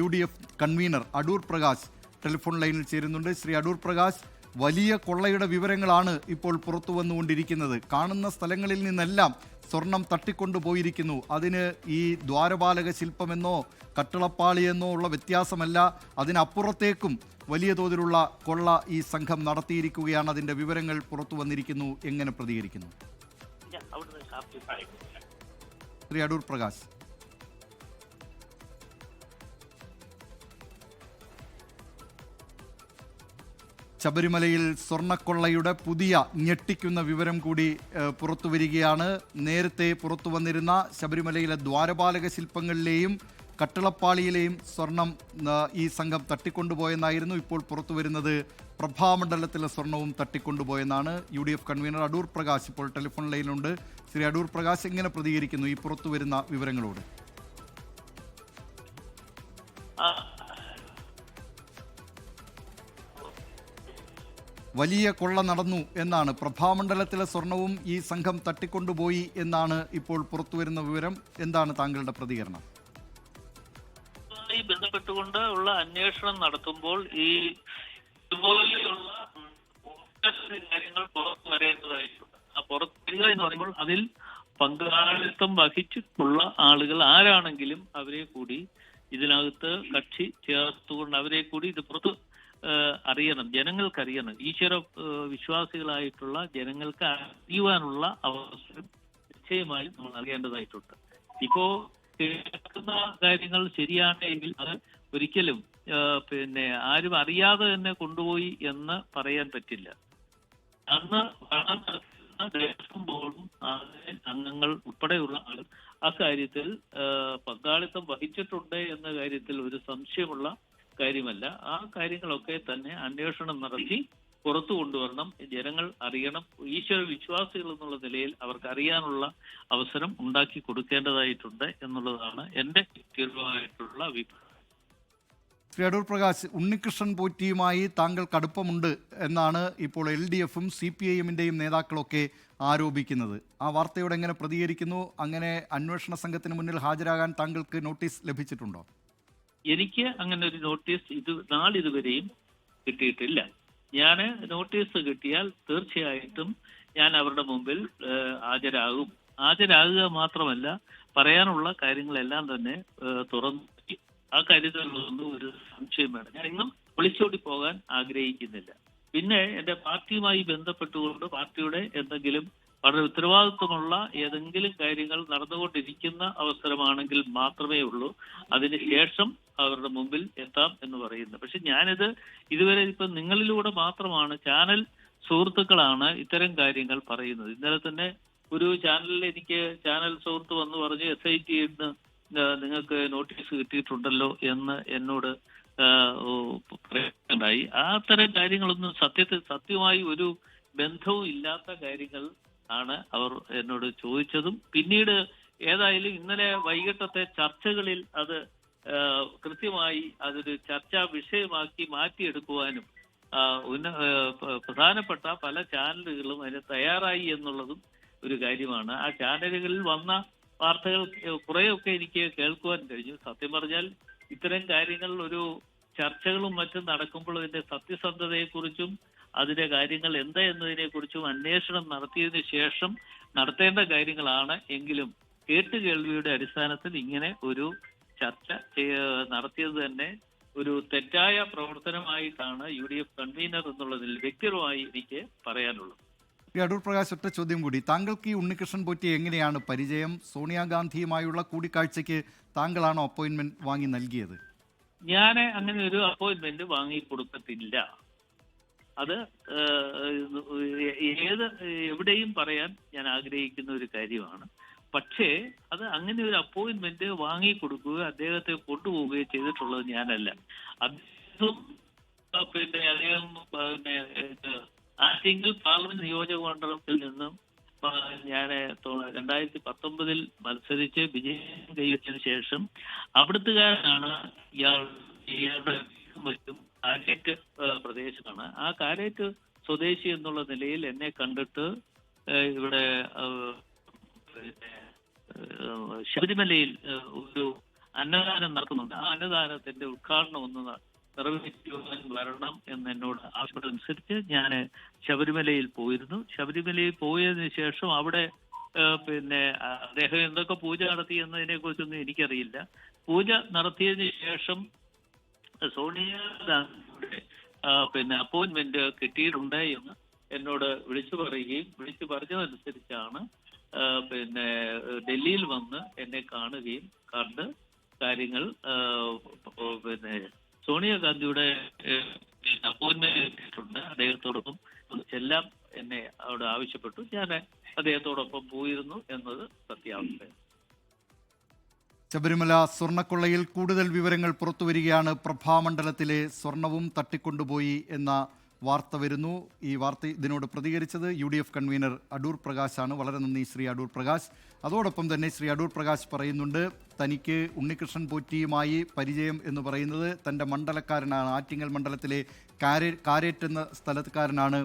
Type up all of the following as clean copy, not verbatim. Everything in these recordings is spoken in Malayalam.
UDF convener Adoor Prakash telephone ലൈനിൽ ചേരുന്നുണ്ട്. ശ്രീ അടൂർ പ്രകാശ്, വലിയ കൊള്ളയുടെ വിവരങ്ങളാണ് ഇപ്പോൾ പുറത്തു വന്നുകൊണ്ടിരിക്കുന്നത്. കാണുന്ന സ്ഥലങ്ങളിൽ നിന്നെല്ലാം സ്വർണം തട്ടിക്കൊണ്ടുപോയിരിക്കുന്നു. അതിന് ഈ ദ്വാരപാലക ശില്പമെന്നോ കട്ടിളപ്പാളിയെന്നോ ഉള്ള വ്യത്യാസമല്ല, അതിനപ്പുറത്തേക്കും വലിയ തോതിലുള്ള കൊള്ള ഈ സംഘം നടത്തിയിരിക്കുകയാണ്. അതിൻ്റെ വിവരങ്ങൾ പുറത്തു വന്നിരിക്കുന്നു. എങ്ങനെ പ്രതികരിക്കുന്നു ശ്രീ അടൂർ പ്രകാശ്? ശബരിമലയിൽ സ്വർണ്ണക്കൊള്ളയുടെ പുതിയ ഞെട്ടിക്കുന്ന വിവരം കൂടി പുറത്തു വരികയാണ്. നേരത്തെ പുറത്തു വന്നിരുന്ന ശബരിമലയിലെ ദ്വാരപാലക ശില്പങ്ങളിലെയും കട്ടിളപ്പാളിയിലെയും സ്വർണം ഈ സംഘം തട്ടിക്കൊണ്ടുപോയെന്നായിരുന്നു. ഇപ്പോൾ പുറത്തു വരുന്നത് പ്രഭാമണ്ഡലത്തിലെ സ്വർണവും തട്ടിക്കൊണ്ടുപോയെന്നാണ്. UDF കൺവീനർ അടൂർ പ്രകാശ് ഇപ്പോൾ ടെലിഫോൺ ലൈനിലുണ്ട്. ശ്രീ അടൂർ പ്രകാശ്, എങ്ങനെ പ്രതികരിക്കുന്നു ഈ പുറത്തു വരുന്ന വിവരങ്ങളോട്? വലിയ കൊള്ള നടന്നു എന്നാണ്, പ്രഭാമണ്ഡലത്തിലെ സ്വർണവും ഈ സംഘം തട്ടിക്കൊണ്ടുപോയി എന്നാണ് ഇപ്പോൾ പുറത്തുവരുന്ന വിവരം. എന്താണ് താങ്കളുടെ പ്രതികരണം? ബന്ധപ്പെട്ടുകൊണ്ട് ഉള്ള അന്വേഷണം നടത്തുമ്പോൾ ഈ ഇതുപോലെയുള്ള കാര്യങ്ങൾ പുറത്തു വരേണ്ടതായിട്ടുണ്ട്. ആ പുറത്തു വരിക എന്ന് പറയുമ്പോൾ അതിൽ പങ്കാളിത്തം വഹിച്ചിട്ടുള്ള ആളുകൾ ആരാണെങ്കിലും അവരെ കൂടി ഇതിനകത്ത് കക്ഷി ചേർത്തുകൊണ്ട് അവരെ കൂടി ഇത് പുറത്ത് അറിയണം, ജനങ്ങൾക്കറിയണം. ഈശ്വര വിശ്വാസികളായിട്ടുള്ള ജനങ്ങൾക്ക് അറിയുവാനുള്ള അവസരം നിശ്ചയമായും നമ്മൾ അറിയേണ്ടതായിട്ടുണ്ട്. ഇപ്പോ കേൾക്കുന്ന കാര്യങ്ങൾ ശരിയാണെങ്കിൽ അത് ഒരിക്കലും ആരും അറിയാതെ തന്നെ കൊണ്ടുപോയി എന്ന് പറയാൻ പറ്റില്ല. അന്ന് ഭരണം നടത്തുന്ന ദേവസ്വം ബോർഡും അംഗങ്ങൾ ഉൾപ്പെടെയുള്ള ആളുകൾ ആ കാര്യത്തിൽ പങ്കാളിത്തം വഹിച്ചിട്ടുണ്ട് എന്ന കാര്യത്തിൽ ഒരു സംശയമുള്ള കാര്യമല്ല. ആ കാര്യങ്ങളൊക്കെ തന്നെ അന്വേഷണം നടത്തി പുറത്തു കൊണ്ടുവരണം, ജനങ്ങൾ അറിയണം. ഈശ്വര വിശ്വാസികൾ എന്നുള്ള നിലയിൽ അവർക്ക് അറിയാനുള്ള അവസരം ഉണ്ടാക്കി കൊടുക്കേണ്ടതായിട്ടുണ്ട് എന്നുള്ളതാണ് എൻ്റെ വ്യക്തിപരമായിട്ടുള്ള അഭിപ്രായം. ശ്രീ അടൂർ പ്രകാശ്, ഉണ്ണികൃഷ്ണൻ പോറ്റിയുമായി താങ്കൾക്ക് അടുപ്പമുണ്ട് എന്നാണ് ഇപ്പോൾ LDFും CPIMൻ്റെയും നേതാക്കളൊക്കെ ആരോപിക്കുന്നത്. ആ വാർത്തയോട് എങ്ങനെ പ്രതികരിക്കുന്നു? അങ്ങനെ അന്വേഷണ സംഘത്തിന് മുന്നിൽ ഹാജരാകാൻ താങ്കൾക്ക് നോട്ടീസ് ലഭിച്ചിട്ടുണ്ടോ? എനിക്ക് അങ്ങനെ ഒരു നോട്ടീസ് നാളിതുവരെയും കിട്ടിയിട്ടില്ല. ഞാൻ നോട്ടീസ് കിട്ടിയാൽ തീർച്ചയായിട്ടും ഞാൻ അവരുടെ മുമ്പിൽ ഹാജരാകുക മാത്രമല്ല പറയാനുള്ള കാര്യങ്ങളെല്ലാം തന്നെ തുറന്നു. ആ കാര്യത്തിലൊന്നും ഒരു സംശയം വേണം. ഞാൻ ഇന്നും ഒളിച്ചോടി പോകാൻ ആഗ്രഹിക്കുന്നില്ല. പിന്നെ എൻ്റെ പാർട്ടിയുമായി ബന്ധപ്പെട്ടുകൊണ്ട് പാർട്ടിയുടെ എന്തെങ്കിലും വളരെ ഉത്തരവാദിത്വമുള്ള ഏതെങ്കിലും കാര്യങ്ങൾ നടന്നുകൊണ്ടിരിക്കുന്ന അവസരമാണെങ്കിൽ മാത്രമേ ഉള്ളൂ അതിനുശേഷം അവരുടെ മുമ്പിൽ എത്താം എന്ന് പറയുന്നത്. പക്ഷെ ഞാനിത് ഇതുവരെ ഇപ്പം നിങ്ങളിലൂടെ മാത്രമാണ്, ചാനൽ സുഹൃത്തുക്കളാണ് ഇത്തരം കാര്യങ്ങൾ പറയുന്നത്. ഇന്നലെ തന്നെ ഒരു ചാനലിൽ എനിക്ക് ചാനൽ സുഹൃത്ത് വന്ന് പറഞ്ഞ് SIT നിങ്ങൾക്ക് നോട്ടീസ് കിട്ടിയിട്ടുണ്ടല്ലോ എന്ന് എന്നോട് പറയുന്നുണ്ടായി. ആ തരം കാര്യങ്ങളൊന്നും സത്യമായി ഒരു ബന്ധവും ഇല്ലാത്ത കാര്യങ്ങൾ ആണ് അവർ എന്നോട് ചോദിച്ചതും. പിന്നീട് ഏതായാലും ഇന്നലെ വൈകിട്ടത്തെ ചർച്ചകളിൽ അത് കൃത്യമായി അതൊരു ചർച്ചാ വിഷയമാക്കി മാറ്റിയെടുക്കുവാനും പ്രധാനപ്പെട്ട പല ചാനലുകളും അതിന് തയ്യാറായി എന്നുള്ളതും ഒരു കാര്യമാണ്. ആ ചാനലുകളിൽ വന്ന വാർത്തകൾ കുറേയൊക്കെ എനിക്ക് കേൾക്കുവാൻ കഴിഞ്ഞു. സത്യം പറഞ്ഞാൽ ഇത്തരം കാര്യങ്ങൾ ഒരു ചർച്ചകളും മറ്റും നടക്കുമ്പോൾ അതിന്റെ സത്യസന്ധതയെക്കുറിച്ചും അതിന്റെ കാര്യങ്ങൾ എന്താ എന്നതിനെ കുറിച്ചും അന്വേഷണം നടത്തിയതിനു ശേഷം നടത്തേണ്ട കാര്യങ്ങളാണ്. എങ്കിലും കേട്ടുകേൾവിയുടെ അടിസ്ഥാനത്തിൽ ഇങ്ങനെ ഒരു ചർച്ച നടത്തിയത് തന്നെ ഒരു തെറ്റായ പ്രവർത്തനമായിട്ടാണ് UDF കൺവീനർ എന്നുള്ളതിൽ വ്യക്തിപരമായി എനിക്ക് പറയാനുള്ളത്. അടൂർ പ്രകാശ്, ഒറ്റ ചോദ്യം കൂടി. താങ്കൾക്ക് ഈ ഉണ്ണികൃഷ്ണൻ പോറ്റിയെ എങ്ങനെയാണ് പരിചയം? സോണിയാഗാന്ധിയുമായുള്ള കൂടിക്കാഴ്ചയ്ക്ക് താങ്കളാണോ അപ്പോയിന്റ്മെന്റ് വാങ്ങി നൽകിയത്? ഞാൻ അങ്ങനെ ഒരു അപ്പോയിന്റ്മെന്റ് വാങ്ങി കൊടുക്കത്തില്ല. അത് എവിടെയും പറയാൻ ഞാൻ ആഗ്രഹിക്കുന്ന ഒരു കാര്യമാണ്. പക്ഷേ അത് അങ്ങനെ ഒരു അപ്പോയിന്റ്മെന്റ് വാങ്ങി കൊടുക്കുകയോ അദ്ദേഹത്തെ കൊണ്ടുപോവുകയോ ചെയ്തിട്ടുള്ളത് ഞാനല്ല. അദ്ദേഹം അദ്ദേഹം ആറ്റിങ്ങൽ പാർലമെന്റ് നിയോജക മണ്ഡലത്തിൽ നിന്നും ഞാൻ 2019 മത്സരിച്ച് വിജയം കൈവച്ചതിന് ശേഷം അവിടുത്തുകാരനാണ് ഇയാളുടെ മറ്റും കാരേറ്റ് പ്രദേശമാണ്. ആ കാരേറ്റ് സ്വദേശി എന്നുള്ള നിലയിൽ എന്നെ കണ്ടിട്ട് ഇവിടെ ശബരിമലയിൽ ഒരു അന്നദാനം നടത്തുന്നുണ്ട്. ആ അന്നദാനത്തിന്റെ ഉദ്ഘാടനം ഒന്ന് നിറവേറ്റുവാൻ വരണം എന്ന് എന്നോട് ആവശ്യപ്പെട്ടതനുസരിച്ച് ഞാൻ ശബരിമലയിൽ പോയിരുന്നു. ശബരിമലയിൽ പോയതിനു ശേഷം അവിടെ പിന്നെ അദ്ദേഹം എന്തൊക്കെ പൂജ നടത്തി എന്നതിനെ കുറിച്ചൊന്നും എനിക്കറിയില്ല. പൂജ നടത്തിയതിനു ശേഷം സോണിയാഗാന്ധിയുടെ പിന്നെ അപ്പോയിന്റ്മെന്റ് കിട്ടിയിട്ടുണ്ട് എന്ന് എന്നോട് വിളിച്ചു പറഞ്ഞതനുസരിച്ചാണ് പിന്നെ ഡൽഹിയിൽ വന്ന് എന്നെ കാണുകയും കണ്ട് കാര്യങ്ങൾ പിന്നെ സോണിയാഗാന്ധിയുടെ അപ്പോയിന്റ്മെന്റ് കിട്ടിയിട്ടുണ്ട്, അദ്ദേഹത്തോടൊപ്പം എല്ലാം എന്നെ അവിടെ ആവശ്യപ്പെട്ടു. ഞാൻ അദ്ദേഹത്തോടൊപ്പം പോയിരുന്നു എന്നത് സത്യാവസ്ഥയാണ്. ശബരിമല സ്വർണ്ണക്കൊള്ളയിൽ കൂടുതൽ വിവരങ്ങൾ പുറത്തുവരികയാണ്. പ്രഭാമണ്ഡലത്തിലെ സ്വർണവും തട്ടിക്കൊണ്ടുപോയി എന്ന വാർത്ത വരുന്നു. ഈ വാർത്ത ഇതിനോട് പ്രതികരിച്ചത് UDF കൺവീനർ അടൂർ പ്രകാശാണ്. വളരെ നന്ദി ശ്രീ അടൂർ പ്രകാശ്. അതോടൊപ്പം തന്നെ ശ്രീ അടൂർ പ്രകാശ് പറയുന്നുണ്ട്, തനിക്ക് ഉണ്ണികൃഷ്ണൻ പോറ്റിയുമായി പരിചയം എന്ന് പറയുന്നത് തൻ്റെ മണ്ഡലക്കാരനാണ്. ആറ്റിങ്ങൽ മണ്ഡലത്തിലെ കാരേറ്റ് എന്ന സ്ഥലത്തുകാരനാണ്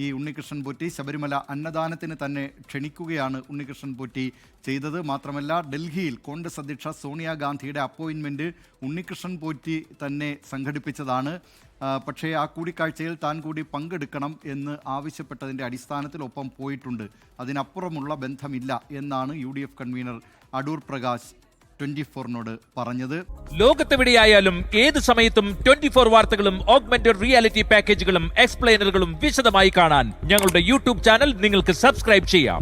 ഈ ഉണ്ണികൃഷ്ണൻ പോറ്റി. ശബരിമല അന്നദാനത്തിന് തന്നെ ക്ഷണിക്കുകയാണ് ഉണ്ണികൃഷ്ണൻ പോറ്റി ചെയ്തത്. മാത്രമല്ല ഡൽഹിയിൽ കോൺഗ്രസ് അധ്യക്ഷ സോണിയാഗാന്ധിയുടെ അപ്പോയിൻമെൻറ്റ് ഉണ്ണികൃഷ്ണൻ പോറ്റി തന്നെ സംഘടിപ്പിച്ചതാണ്. പക്ഷേ ആ കൂടിക്കാഴ്ചയിൽ താൻ കൂടി പങ്കെടുക്കണം എന്ന് ആവശ്യപ്പെട്ടതിൻ്റെ അടിസ്ഥാനത്തിൽ ഒപ്പം പോയിട്ടുണ്ട്. അതിനപ്പുറമുള്ള ബന്ധമില്ല എന്നാണ് UDF കൺവീനർ അടൂർ പ്രകാശ് 24-നോട് പറഞ്ഞത്. ലോകത്തെവിടെയായാലും ഏത് സമയത്തും 24 വാർത്തകളും ഓഗ്മെന്റഡ് റിയാലിറ്റി പാക്കേജുകളും എക്സ്പ്ലെയിനറുകളും വിശദമായി കാണാൻ ഞങ്ങളുടെ YouTube ചാനൽ നിങ്ങൾക്ക് സബ്സ്ക്രൈബ് ചെയ്യാം.